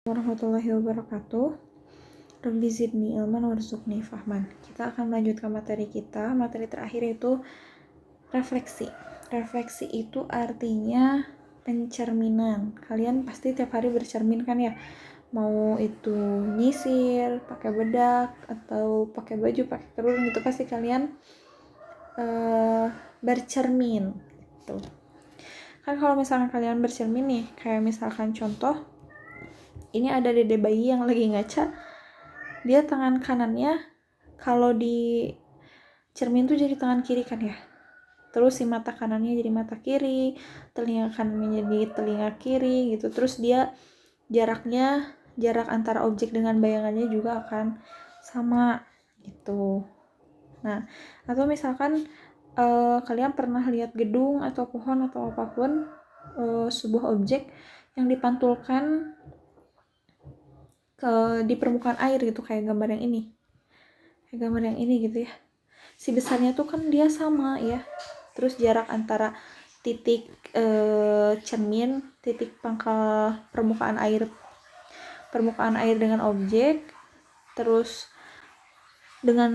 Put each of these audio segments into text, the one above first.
Warahmatullahi wabarakatuh. Rabbi zidni ilman warzuqni fahman. Kita akan melanjutkan materi kita. Materi terakhir yaitu refleksi. Refleksi itu artinya pencerminan. Kalian pasti tiap hari bercermin kan ya? Mau itu nyisir, pakai bedak, atau pakai baju, pakai kerudung, itu pasti kalian bercermin gitu. Kan kalau misalkan kalian bercermin nih, kayak misalkan contoh, ini ada dede bayi yang lagi ngaca, dia tangan kanannya kalau di cermin tuh jadi tangan kiri kan ya, terus si mata kanannya jadi mata kiri, telinga kanannya jadi telinga kiri gitu, terus dia jarak antara objek dengan bayangannya juga akan sama gitu. Nah, atau misalkan kalian pernah lihat gedung atau pohon atau apapun, sebuah objek yang dipantulkan di permukaan air gitu, kayak gambar yang ini gitu ya. Si besarnya tuh kan dia sama ya, terus jarak antara titik cermin, titik pangkal permukaan air dengan objek, terus dengan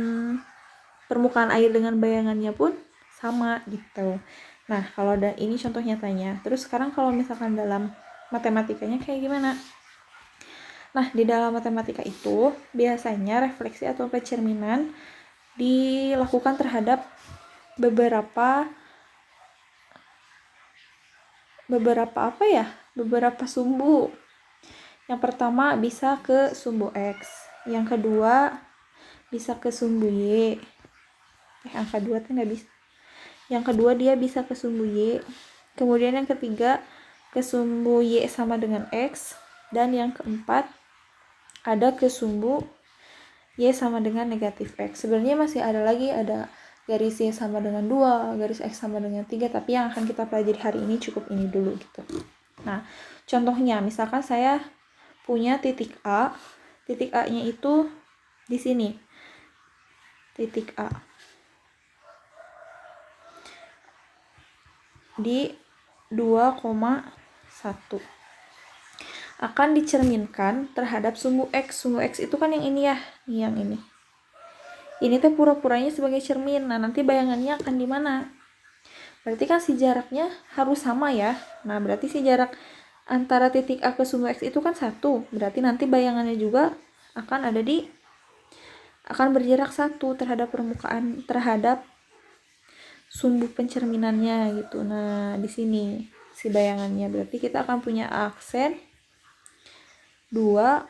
permukaan air dengan bayangannya pun sama gitu. Nah, kalau ini contoh nyatanya. Terus sekarang kalau misalkan dalam matematikanya kayak gimana? Nah, di dalam matematika itu biasanya refleksi atau pencerminan dilakukan terhadap beberapa sumbu. Yang pertama bisa ke sumbu X, yang kedua bisa ke sumbu Y. Angka 2 tuh nggak bisa. Yang kedua dia bisa ke sumbu Y. Kemudian yang ketiga ke sumbu Y sama dengan X, dan yang keempat ada ke sumbu Y sama dengan negatif X. Sebenarnya masih ada lagi, ada garis Y sama dengan 2, garis X sama dengan 3, tapi yang akan kita pelajari hari ini cukup ini dulu gitu. Nah, contohnya misalkan saya punya titik A. Titik A-nya itu di sini. Titik A. Di 2,1. Akan dicerminkan terhadap sumbu X. Sumbu X itu kan yang ini ya, yang ini. Ini teh pura-puranya sebagai cermin. Nah, nanti bayangannya akan di mana? Berarti kan si jaraknya harus sama ya. Nah, berarti si jarak antara titik A ke sumbu X itu kan 1. Berarti nanti bayangannya juga akan berjarak 1 terhadap permukaan, terhadap sumbu pencerminannya gitu. Nah, di sini si bayangannya. Berarti kita akan punya aksen 2,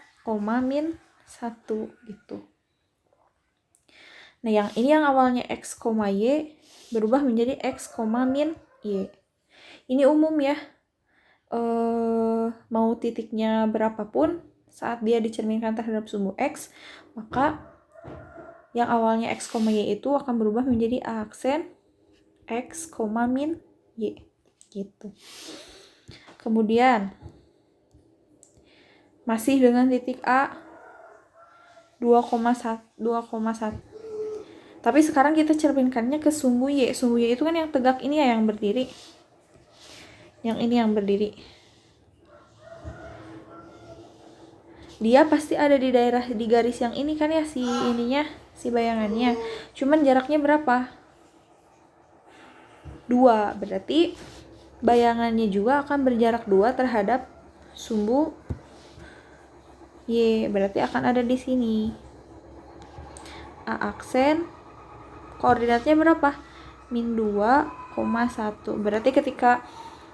min 1 gitu. Nah, yang ini yang awalnya X, Y berubah menjadi X, min Y. Ini umum ya. Mau titiknya berapapun, saat dia dicerminkan terhadap sumbu X, maka yang awalnya X, Y itu akan berubah menjadi aksen X, min Y gitu. Kemudian masih dengan titik A 2,1. Tapi sekarang kita cerminkannya ke sumbu Y. Sumbu Y itu kan yang tegak ini ya, yang berdiri. Yang ini yang berdiri. Dia pasti ada di garis yang ini kan ya, si ininya, si bayangannya. Cuman jaraknya berapa? 2. Berarti bayangannya juga akan berjarak 2 terhadap sumbu Y. Berarti akan ada di sini. A aksen koordinatnya berapa? Min 2,1. Berarti ketika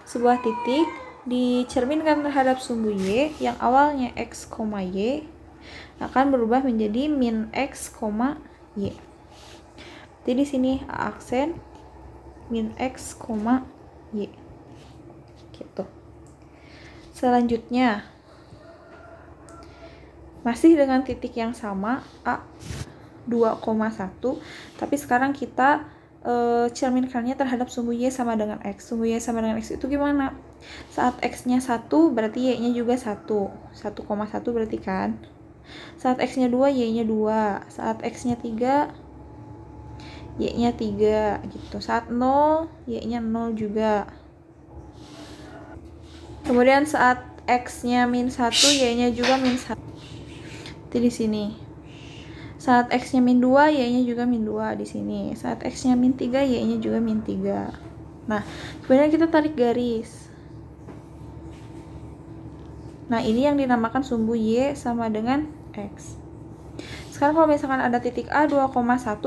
sebuah titik dicerminkan terhadap sumbu Y yang awalnya X, Y akan berubah menjadi min X, Y. Jadi di sini A aksen min X, Y. Gitu. Selanjutnya masih dengan titik yang sama, A 2,1, tapi sekarang kita cerminkannya terhadap sumbu Y sama dengan X. Sumbu Y sama dengan X itu gimana? Saat X-nya 1, berarti Y-nya juga 1. 1,1 berarti kan. Saat X-nya 2, Y-nya 2. Saat X-nya 3, Y-nya 3 gitu. Saat 0, Y-nya 0 juga. Kemudian saat X-nya min 1, Y-nya juga min 1. Itu di sini. Saat X-nya min 2, Y-nya juga min 2 di sini. Saat X-nya min 3, Y-nya juga min 3. Nah, kemudian kita tarik garis. Nah, ini yang dinamakan sumbu Y sama dengan X. Sekarang kalau misalkan ada titik A 2,1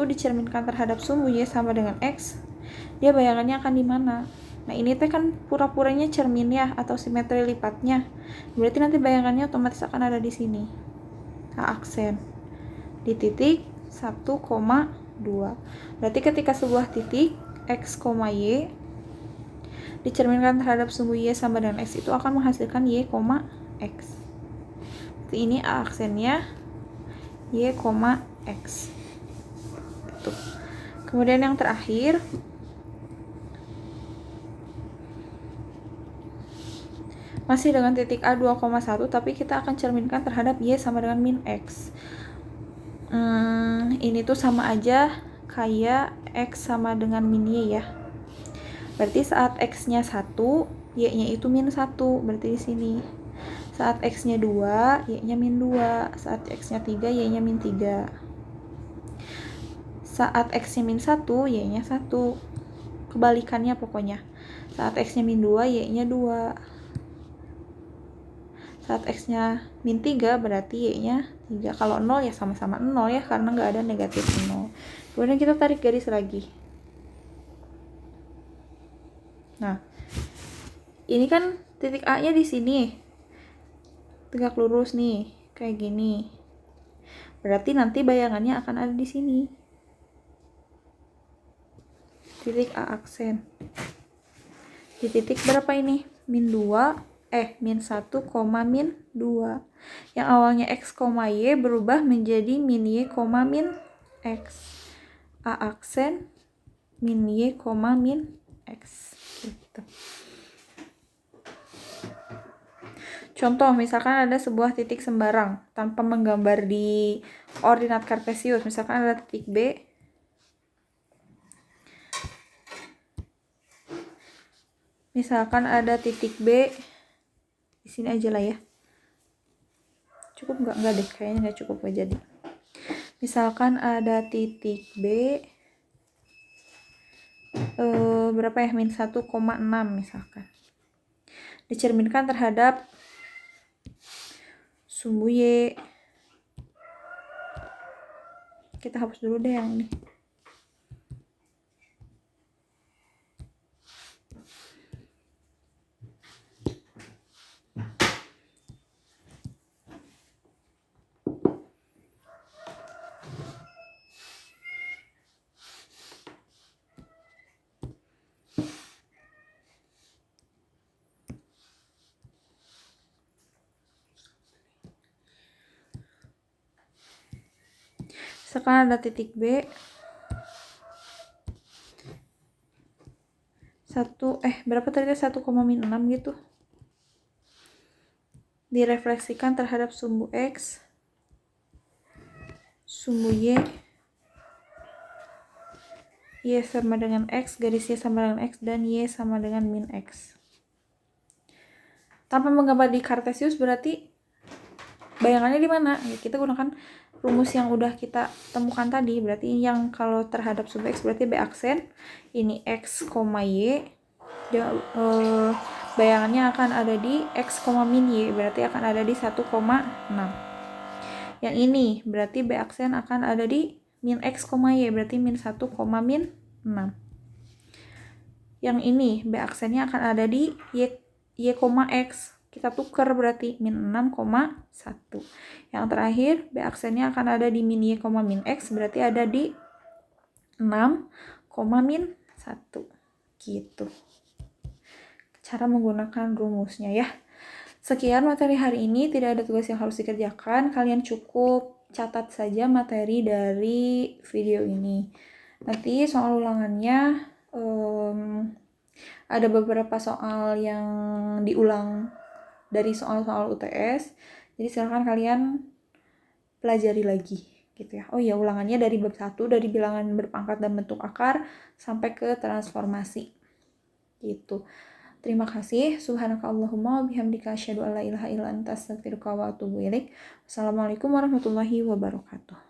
dicerminkan terhadap sumbu Y sama dengan X, dia bayangannya akan di mana? Nah, ini teh kan pura-puranya cermin ya, atau simetri lipatnya. Berarti nanti bayangannya otomatis akan ada di sini. A aksen. Di titik 1,2. Berarti ketika sebuah titik X, Y dicerminkan terhadap sumbu Y sama dengan X, itu akan menghasilkan Y, X. Jadi ini A aksennya Y, X. Tuh. Kemudian yang terakhir, masih dengan titik A 2,1, tapi kita akan cerminkan terhadap Y sama dengan min X. Ini tuh sama aja kayak X sama dengan min Y ya. Berarti saat X-nya 1, Y-nya itu min 1. Berarti di sini. Saat X-nya 2, Y-nya min 2. Saat X-nya 3, Y-nya min 3. Saat X-nya min 1, Y-nya 1. Kebalikannya pokoknya. Saat X-nya min 2, Y-nya 2. Saat X-nya min 3, berarti Y-nya 3. Kalau 0 ya sama-sama 0 ya, karena nggak ada negatif 0. Kemudian kita tarik garis lagi. Nah, ini kan titik A-nya di sini. Tegak lurus nih, kayak gini. Berarti nanti bayangannya akan ada di sini. Titik A aksen. Di titik berapa ini? Min 2. Min 1, min 2. Yang awalnya X, Y berubah menjadi min Y, min X. A aksen min Y, min X. Gitu. Contoh, misalkan ada sebuah titik sembarang tanpa menggambar di ordinat kartesius. Misalkan ada titik B. Misalkan ada titik B. Di sini aja lah ya. Cukup nggak? Nggak deh, kayaknya nggak cukup, nggak jadi. Misalkan ada titik B. Berapa ya? Min 1,6 misalkan. Dicerminkan terhadap sumbu Y. Kita hapus dulu deh yang ini. Sekarang ada titik B. Berapa tadi? 1,6 gitu. Direfleksikan terhadap sumbu X, sumbu Y. Y sama dengan X, garis Y sama dengan X, dan Y sama dengan min X. Tanpa menggambar di kartesius berarti bayangannya di mana? Ya, kita gunakan rumus yang udah kita temukan tadi. Berarti yang kalau terhadap sumbu X berarti B aksen. Ini X, Y. Dia, bayangannya akan ada di X, min Y. Berarti akan ada di 1,6. Yang ini berarti B aksen akan ada di min X, Y. Berarti min 1, min 6. Yang ini B aksennya akan ada di Y, X. Kita tukar berarti min 6,1. Yang terakhir B aksennya akan ada di min Y, min X. Berarti ada di 6, min 1. Gitu. Cara menggunakan rumusnya ya. Sekian materi hari ini, tidak ada tugas yang harus dikerjakan. Kalian cukup catat saja materi dari video ini. Nanti soal ulangannya ada beberapa soal yang diulang dari soal-soal UTS. Jadi silakan kalian pelajari lagi gitu ya. Oh iya, ulangannya dari bab 1 dari bilangan berpangkat dan bentuk akar sampai ke transformasi. Gitu. Terima kasih. Subhanakallahumma wa bihamdika asyhadu an la ilaha illa anta astaghfiruka wa atubu ilaik. Wassalamualaikum warahmatullahi wabarakatuh.